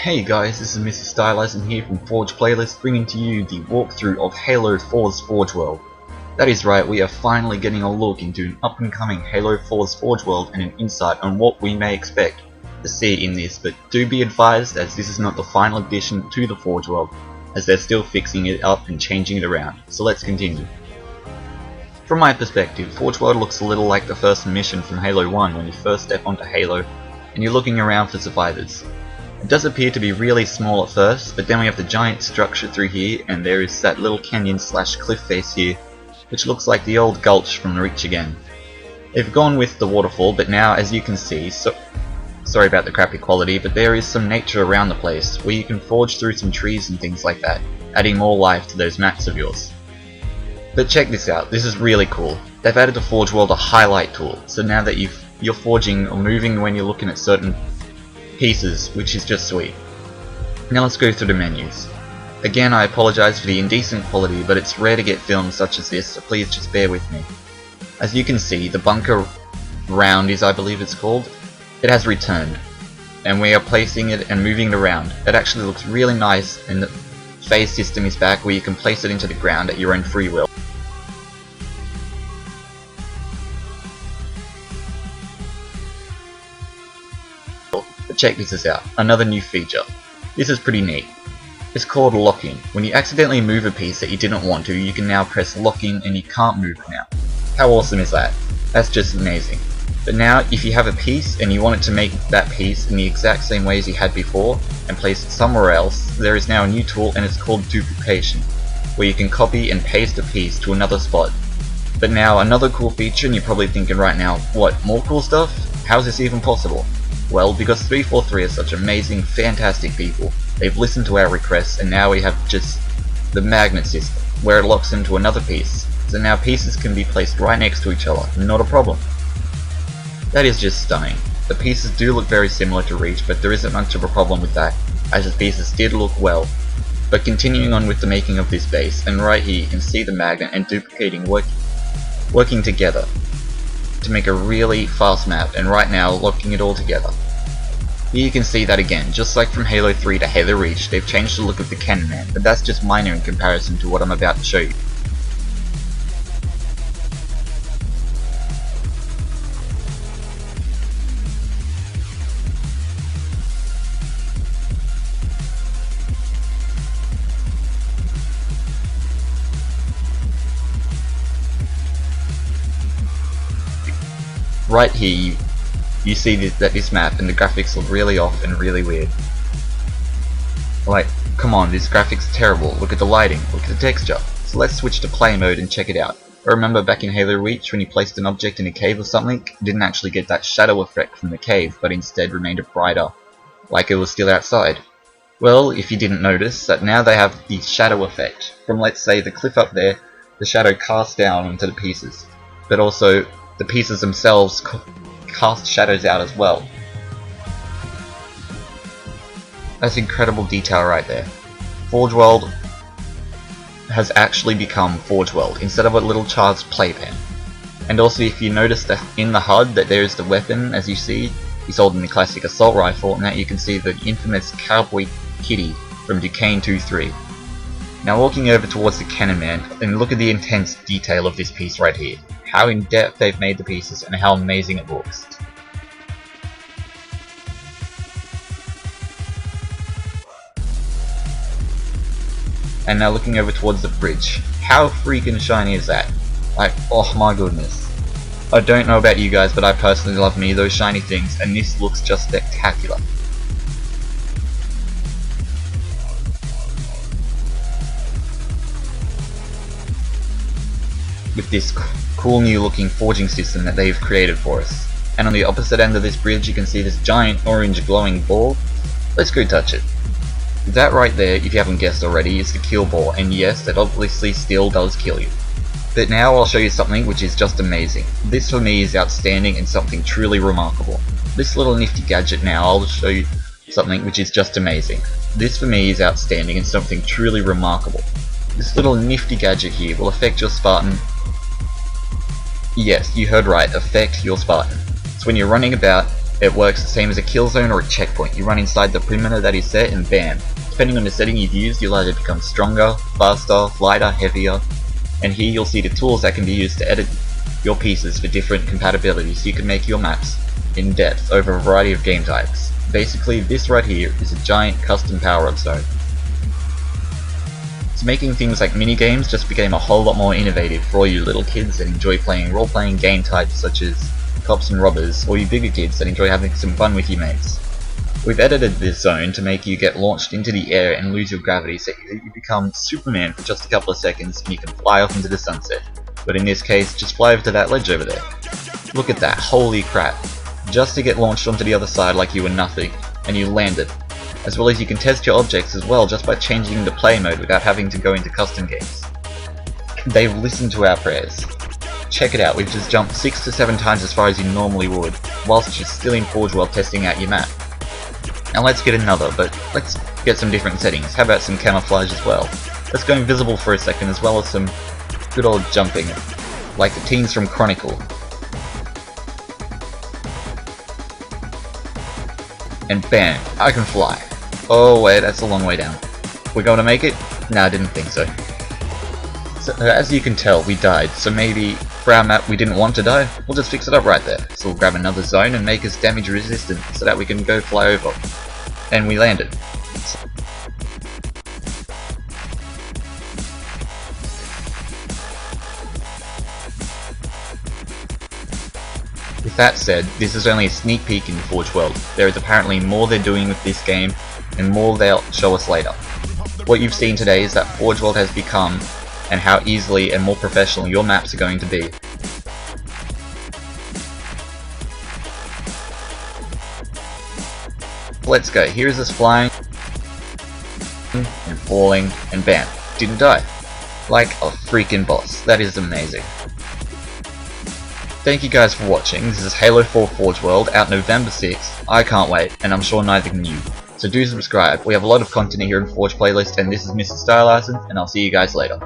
Hey guys, this is Mr. Stylisin here from Forge Playlist, bringing to you the walkthrough of Halo 4's Forge World. That is right, we are finally getting a look into an up and coming Halo 4's Forge World and an insight on what we may expect to see in this, but do be advised as this is not the final addition to the Forge World, as they're still fixing it up and changing it around. So let's continue. From my perspective, Forge World looks a little like the first mission from Halo 1 when you first step onto Halo and you're looking around for survivors. It does appear to be really small at first, but then we have the giant structure through here, and there is that little canyon slash cliff face here, which looks like the old gulch from Reach again. They've gone with the waterfall, but now as you can see, sorry about the crappy quality, but there is some nature around the place, where you can forge through some trees and things like that, adding more life to those maps of yours. But check this out, this is really cool. They've added to Forge World a highlight tool, so now that you're forging or moving when you're looking at certain pieces, which is just sweet. Now let's go through the menus. Again, I apologize for the indecent quality, but it's rare to get films such as this, so please just bear with me. As you can see, the bunker round I believe it's called, it has returned, and we are placing it and moving it around. It actually looks really nice, and the phase system is back where you can place it into the ground at your own free will. But check this out, another new feature. This is pretty neat. It's called lock-in. When you accidentally move a piece that you didn't want to, you can now press lock-in and you can't move it now. How awesome is that? That's just amazing. But now, if you have a piece and you want it to make that piece in the exact same way as you had before and place it somewhere else, there is now a new tool and it's called duplication, where you can copy and paste a piece to another spot. But now, another cool feature, and you're probably thinking right now, what, more cool stuff? How is this even possible? Well, because 343 are such amazing, fantastic people, they've listened to our requests, and now we have just the magnet system, where it locks into another piece. So now pieces can be placed right next to each other, not a problem. That is just stunning. The pieces do look very similar to Reach, but there isn't much of a problem with that, as the pieces did look well. But continuing on with the making of this base, and right here you can see the magnet and duplicating working together to make a really fast map, and right now locking it all together. Here you can see that again, just like from Halo 3 to Halo Reach, they've changed the look of the cannon man, but that's just minor in comparison to what I'm about to show you. Right here, you see this map and the graphics look really off and really weird. Like, come on, this graphic's terrible, look at the lighting, look at the texture. So let's switch to play mode and check it out. I remember back in Halo Reach when you placed an object in a cave or something, it didn't actually get that shadow effect from the cave, but instead remained brighter, like it was still outside. Well, if you didn't notice, that now they have the shadow effect. From, let's say, the cliff up there, the shadow casts down onto the pieces, but also the pieces themselves cast shadows out as well. That's incredible detail right there. Forge World has actually become Forge World instead of a little child's playpen. And also, if you notice that in the HUD that there is the weapon, as you see, he's holding the classic assault rifle, and that you can see the infamous cowboy kitty from Duquesne 2-3. Now walking over towards the cannon man, and look at the intense detail of this piece right here. How in depth they've made the pieces and how amazing it looks. And now looking over towards the bridge. How freaking shiny is that? Like, oh my goodness. I don't know about you guys, but I personally love me those shiny things, and this looks just spectacular. With this cool new looking forging system that they've created for us. And on the opposite end of this bridge you can see this giant orange glowing ball. Let's go touch it. That right there, if you haven't guessed already, is the kill ball, and yes, that obviously still does kill you. But now I'll show you something which is just amazing. This for me is outstanding and something truly remarkable. This little nifty gadget now, I'll show you something which is just amazing. This for me is outstanding and something truly remarkable. This little nifty gadget here will affect your Spartan. Yes, you heard right, affect your Spartan. So when you're running about It works the same as a kill zone or a checkpoint. You run inside the perimeter that is set and bam. Depending on the setting you've used, you'll either become stronger, faster, lighter, heavier, and here you'll see the tools that can be used to edit your pieces for different compatibilities so you can make your maps in depth over a variety of game types. Basically, this right here is a giant custom power-up zone. So making things like mini-games just became a whole lot more innovative for all you little kids that enjoy playing role-playing game types such as Cops and Robbers, or you bigger kids that enjoy having some fun with your mates. We've edited this zone to make you get launched into the air and lose your gravity so that you become Superman for just a couple of seconds and you can fly off into the sunset. But in this case, just fly over to that ledge over there. Look at that, holy crap. Just to get launched onto the other side like you were nothing, and you landed. As well as you can test your objects as well just by changing the play mode without having to go into custom games. They've listened to our prayers. Check it out, we've just jumped 6 to 7 times as far as you normally would, whilst you're still in Forge World testing out your map. Now let's get another, but let's get some different settings. How about some camouflage as well? Let's go invisible for a second as well as some good old jumping, like the teens from Chronicle. And bam, I can fly. Oh wait, that's a long way down. We're going to make it? Nah, I didn't think so. So as you can tell, we died, so maybe for our map we didn't want to die, we'll just fix it up right there. So we'll grab another zone and make us damage resistant so that we can go fly over. And we landed. With that said, this is only a sneak peek in Forge World. There is apparently more they're doing with this game, and more they'll show us later. What you've seen today is that Forge World has become, and how easily and more professional your maps are going to be. Let's go, here's us flying, and falling, and bam, didn't die. Like a freaking boss, that is amazing. Thank you guys for watching. This is Halo 4 Forge World, out November 6th. I can't wait, and I'm sure neither can you. So do subscribe. We have a lot of content here in Forge Playlist, and this is Mr. Stylisin, and I'll see you guys later.